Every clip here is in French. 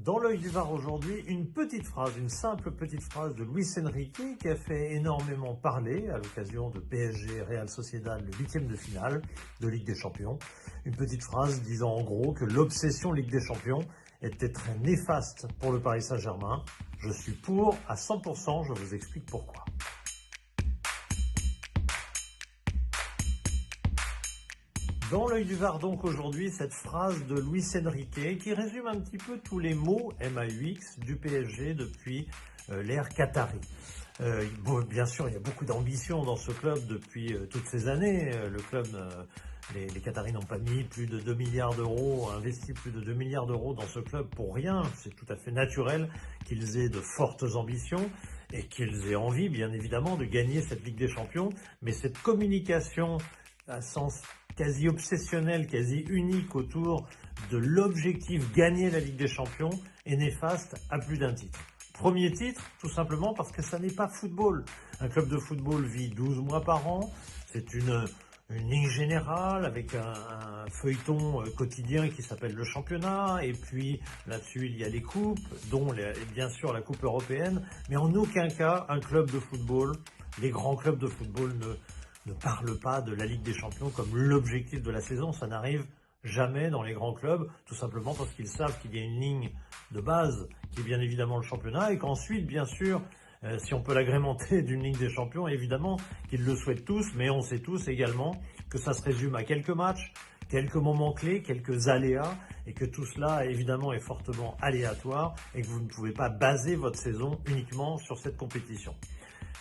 Dans l'œil du VAR aujourd'hui, une petite phrase, une simple petite phrase de Luis Enrique qui a fait énormément parler à l'occasion de PSG Real Sociedad, le 8e de finale de Ligue des Champions. Une petite phrase disant en gros que l'obsession Ligue des Champions était très néfaste pour le Paris Saint-Germain. Je suis pour à 100%, je vous explique pourquoi. Dans l'œil du VAR donc aujourd'hui, cette phrase de Luis Enrique qui résume un petit peu tous les mots MAUX du PSG depuis l'ère Qatari. Bien sûr, il y a beaucoup d'ambition dans ce club depuis toutes ces années. Le club, les Qataris n'ont pas mis plus de 2 milliards d'euros, investi plus de 2 milliards d'euros dans ce club pour rien. C'est tout à fait naturel qu'ils aient de fortes ambitions et qu'ils aient envie, bien évidemment, de gagner cette Ligue des Champions. Mais cette communication à sens quasi obsessionnel, quasi unique autour de l'objectif gagner la Ligue des Champions est néfaste à plus d'un titre. Premier titre, tout simplement parce que ça n'est pas football. Un club de football vit 12 mois par an, c'est une ligne générale avec un feuilleton quotidien qui s'appelle le championnat, et puis là-dessus il y a les coupes, dont bien sûr la coupe européenne, mais en aucun cas un club de football, les grands clubs de football ne parle pas de la Ligue des Champions comme l'objectif de la saison. Ça n'arrive jamais dans les grands clubs, tout simplement parce qu'ils savent qu'il y a une ligne de base qui est bien évidemment le championnat et qu'ensuite, bien sûr, si on peut l'agrémenter d'une Ligue des Champions, évidemment qu'ils le souhaitent tous, mais on sait tous également que ça se résume à quelques matchs, quelques moments clés, quelques aléas, et que tout cela évidemment est fortement aléatoire et que vous ne pouvez pas baser votre saison uniquement sur cette compétition.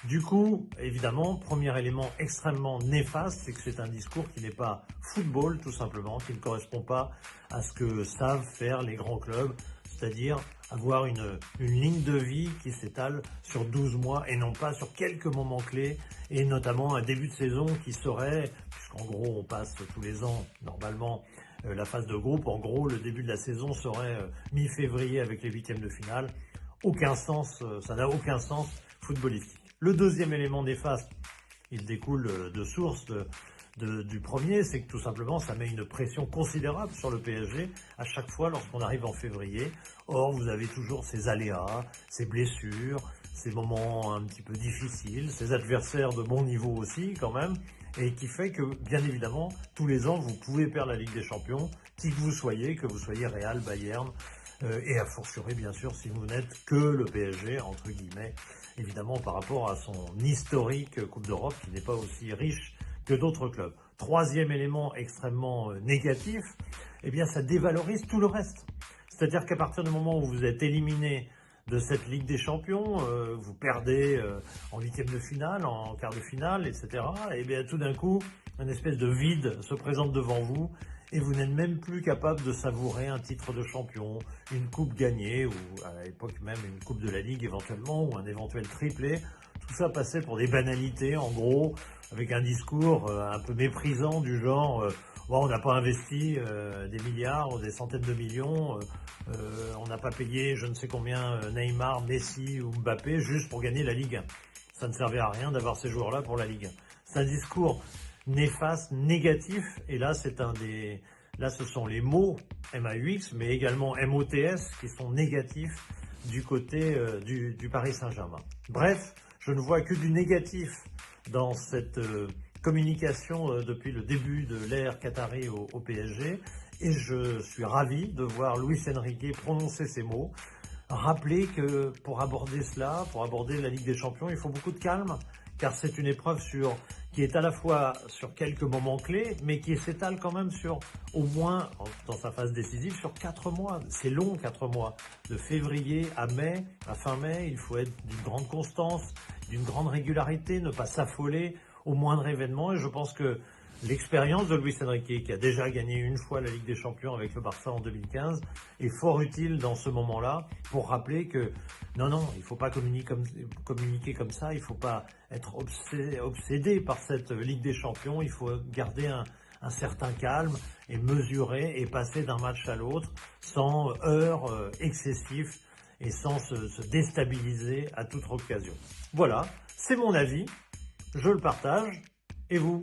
Du coup, évidemment, premier élément extrêmement néfaste, c'est que c'est un discours qui n'est pas football, tout simplement, qui ne correspond pas à ce que savent faire les grands clubs, c'est-à-dire avoir une ligne de vie qui s'étale sur 12 mois et non pas sur quelques moments clés, et notamment un début de saison qui serait, puisqu'en gros on passe tous les ans normalement la phase de groupe, en gros le début de la saison serait mi-février avec les 8e de finale. Aucun sens, ça n'a aucun sens footballistique. Le deuxième élément néfaste, il découle de source du premier, c'est que tout simplement ça met une pression considérable sur le PSG à chaque fois lorsqu'on arrive en février. Or, vous avez toujours ces aléas, ces blessures, ces moments un petit peu difficiles, ces adversaires de bon niveau aussi quand même, et qui fait que, bien évidemment, tous les ans, vous pouvez perdre la Ligue des Champions, qui que vous soyez Real, Bayern, et a fortiori, bien sûr, si vous n'êtes que le PSG, entre guillemets, évidemment par rapport à son historique Coupe d'Europe qui n'est pas aussi riche que d'autres clubs. Troisième élément extrêmement négatif, eh bien ça dévalorise tout le reste. C'est-à-dire qu'à partir du moment où vous êtes éliminé de cette Ligue des Champions, vous perdez en 8e de finale, en quart de finale, etc. Et bien tout d'un coup, une espèce de vide se présente devant vous et vous n'êtes même plus capable de savourer un titre de champion, une coupe gagnée, ou à l'époque même une coupe de la Ligue éventuellement, ou un éventuel triplé. Tout ça passait pour des banalités, en gros, avec un discours un peu méprisant du genre bon, on n'a pas investi des milliards ou des centaines de millions, on n'a pas payé je ne sais combien Neymar, Messi ou Mbappé juste pour gagner la Ligue 1. Ça ne servait à rien d'avoir ces joueurs-là pour la Ligue 1. C'est un discours néfaste, négatif, et là ce sont les mots MAUX, mais également MOTS qui sont négatifs du côté du Paris Saint-Germain. Bref, je ne vois que du négatif dans cette communication depuis le début de l'ère Qatari au PSG, et je suis ravi de voir Luis Enrique prononcer ces mots. Rappeler que pour aborder cela, pour aborder la Ligue des Champions, il faut beaucoup de calme, car c'est une épreuve qui est à la fois sur quelques moments clés, mais qui s'étale quand même sur au moins, dans sa phase décisive, sur 4 mois. C'est long, 4 mois. De février à mai, à fin mai, il faut être d'une grande constance, d'une grande régularité, ne pas s'affoler au moindre événement, et je pense que l'expérience de Luis Enrique, qui a déjà gagné une fois la Ligue des Champions avec le Barça en 2015, est fort utile dans ce moment-là pour rappeler que non, il ne faut pas communiquer comme ça, il ne faut pas être obsédé par cette Ligue des Champions, il faut garder un certain calme et mesurer et passer d'un match à l'autre sans heurts excessifs et sans se déstabiliser à toute occasion. Voilà, c'est mon avis, je le partage, et vous ?